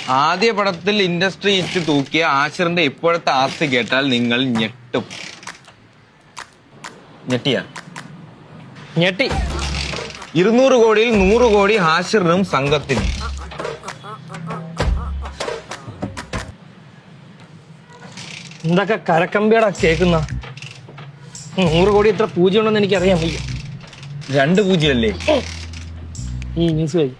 ആദ്യ പടത്തിൽ industry it തൂക്കിയ ആശിറിന്റെ ഇപ്പോഴത്തെ ആസ്തി കേട്ടാൽ നിങ്ങൾ ഞെട്ടും. ഞെട്ടി. 200 കോടിയിൽ 100 കോടി ഹാഷിറിനും സംഘത്തിനും. എന്തൊക്കെ കരക്കമ്പിയടാ കേൾക്കുന്ന. 100 കോടി എത്ര പൂജ്യം ഉണ്ടെന്ന് എനിക്കറിയാൻ വയ്യ. 2 പൂജ്യമല്ലേ ഈ ന്യൂസ് വഴി.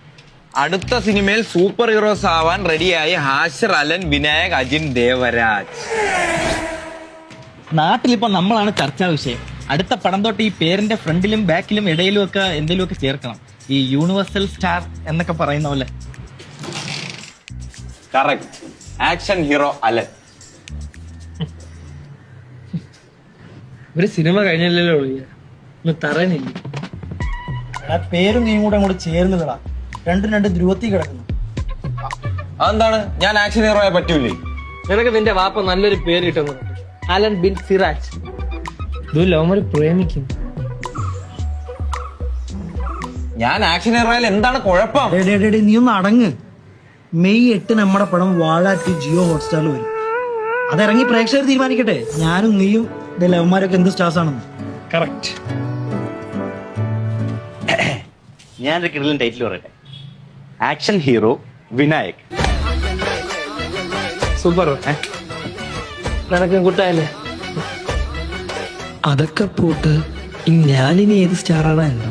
അടുത്ത സിനിമയിൽ സൂപ്പർ ഹീറോസ് ആവാൻ റെഡിയായി ഹാഷിർ, അലൻ, വിനായക്, അജിൻ, ദേവരാജ്. നാട്ടിലിപ്പോ നമ്മളാണ് ചർച്ചാ വിഷയം. അടുത്ത പടം തൊട്ട് ഈ പേരിന്റെ ഫ്രണ്ടിലും ബാക്കിലും ഇടയിലും ഒക്കെ എന്തെങ്കിലുമൊക്കെ ചേർക്കണം. ഈ യൂണിവേഴ്സൽ സ്റ്റാർ എന്നൊക്കെ പറയുന്ന പോലെ. കറക്റ്റ്. Action hero Alan. ഒരു സിനിമ കഴിഞ്ഞല്ലോ ഒന്ന് തറയുന്നില്ല. പേരും നീയും കൂടെ അങ്ങോട്ട് ചേർന്നതാ. രണ്ട് ധ്രുവത്തിൽ കിടക്കുന്നു. അതെന്താണ്? ഞാൻ ആക്ഷൻ ഹീറോയെ പറ്റൂലേ? നിനക്ക് നിന്റെ വാപ്പ നല്ലൊരു പേര് കിട്ടുന്നു, അലൻ ബിൻ സിറാജ്. ലോമര് പ്രേമിക്കും. ഞാൻ ആക്ഷൻ ഹീറോയിൽ എന്താണ് കുഴപ്പം? നീ ഒന്ന് അടങ്ങ്. മെയ് 8 നമ്മുടെ പടം വാഴ 2 ജിയോ ഹോട്ട്സ്റ്റാറിൽ വരും. അതിറങ്ങി പ്രേക്ഷകർ തീരുമാനിക്കട്ടെ ഞാനും നീയും ലവന്മാരൊക്കെ എന്ത് സ്റ്റാർസ് ആണെന്ന്. കറക്റ്റ്. ഞാനൊരു കിടലൻ ടൈറ്റിൽ പറയട്ടെ. Action hero Vinayak. സൂപ്പർ. നിനക്ക് കൂട്ടായല്ലേ? അതൊക്കെ പോട്ട് ഞാനിനി ഏത് സ്റ്റാറാണ് എന്തോ.